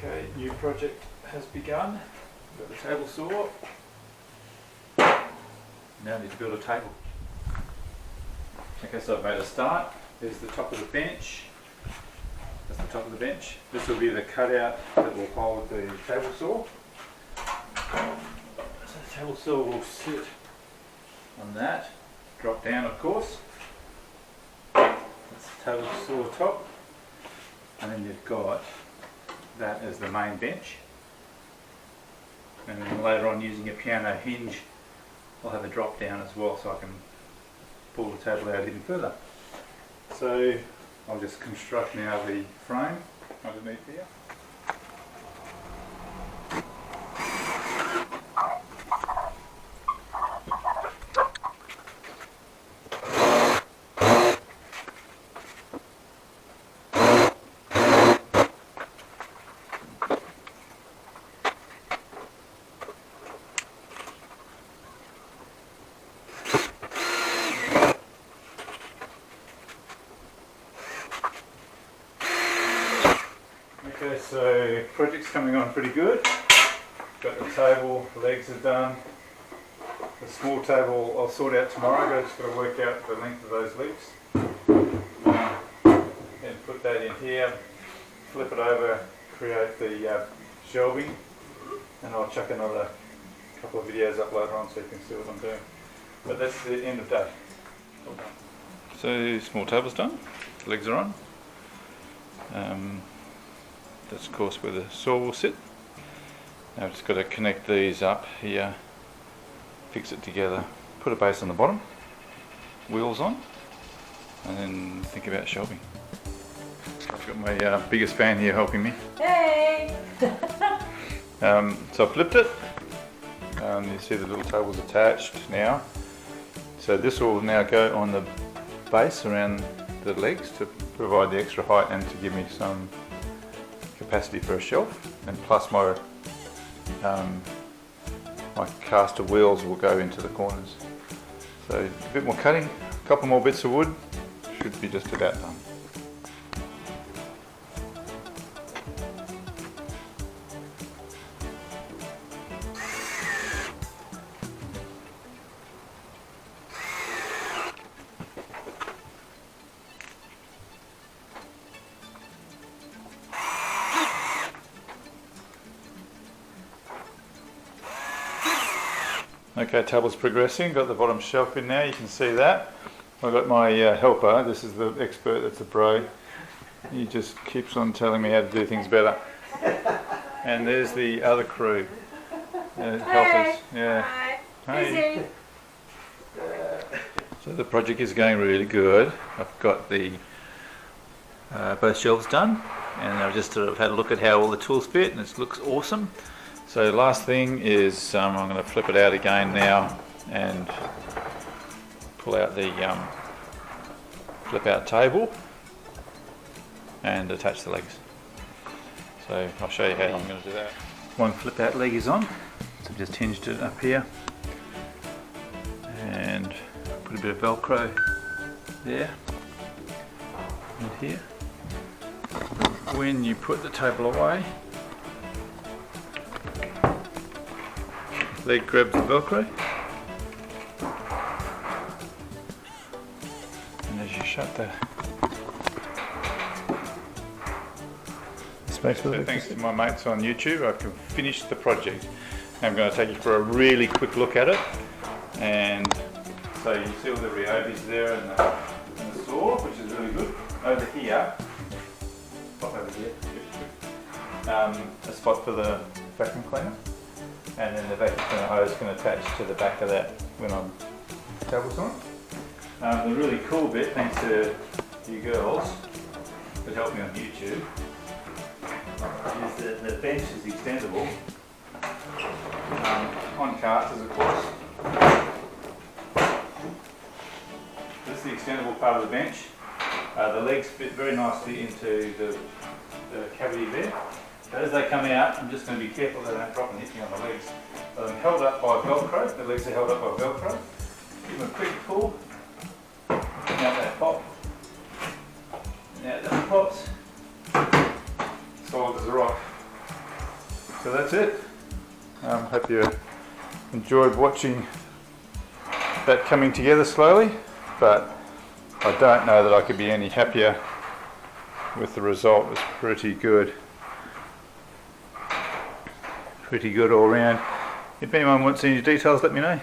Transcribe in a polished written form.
Okay, new project has begun. Got the table saw. Now I need to build a table. Okay, so I've made a start. There's the top of the bench. That's the top of the bench. This will be the cutout that will hold the table saw. So the table saw will sit on that. Drop down, of course. That's the table saw top. And then you've got that as the main bench. And then later on, using a piano hinge, I'll have a drop down as well so I can pull the table out even further. So I'll just construct now the frame underneath here. Okay, so project's coming on pretty good. Got the table, the legs are done. The small table I'll sort out tomorrow. I've just got to work out the length of those legs. Then put that in here, flip it over, create the shelving, and I'll chuck another couple of videos up later on so you can see what I'm doing. But that's the end of day. All done. So small table's done, the legs are on. That's of course where the saw will sit. Now I've just got to connect these up here, fix it together, put a base on the bottom, wheels on, and then think about shelving. I've got my biggest fan here helping me. Hey! So I flipped it. You see the little table's attached now. So this will now go on the base around the legs to provide the extra height and to give me some capacity for a shelf, and plus my my caster wheels will go into the corners. So a bit more cutting, a couple more bits of wood, should be just about done. Okay, table's progressing, got the bottom shelf in now, you can see that. I've got my helper, this is the expert, that's a pro. He just keeps on telling me how to do things better. And there's the other crew, helpers. Yeah. Hi. Hey. So the project is going really good. I've got the both shelves done, and I've just sort of had a look at how all the tools fit, and it looks awesome. So last thing is I'm going to flip it out again now and pull out the flip out table and attach the legs. So I'll show you how I'm going to do that. One flip out leg is on, so I've just hinged it up here and put a bit of Velcro there and here. When you put the table away, leg grabs the Velcro, and as you shut the space with it. Thanks to my mates on YouTube, I can finish the project. I'm going to take you for a really quick look at it, and so you see all the Ryobi's there and the saw, which is really good. Over here, spot over here, a spot for the vacuum cleaner. And then the vacuum cleaner hose can attach to the back of that when I'm table's on. The really cool bit, thanks to you girls that helped me on YouTube, is that the bench is extendable on casters, of course. This is the extendable part of the bench. The legs fit very nicely into the cavity there. So as they come out, I'm just going to be careful that they don't drop and hit me on the legs. So I'm held up by Velcro, the legs are held up by Velcro. Give them a quick pull, and out they pop. And out that pops. Solid as a rock. So that's it. Hope you enjoyed watching that coming together slowly, but I don't know that I could be any happier with the result. It's pretty good. Pretty good all round. If anyone wants any details, let me know.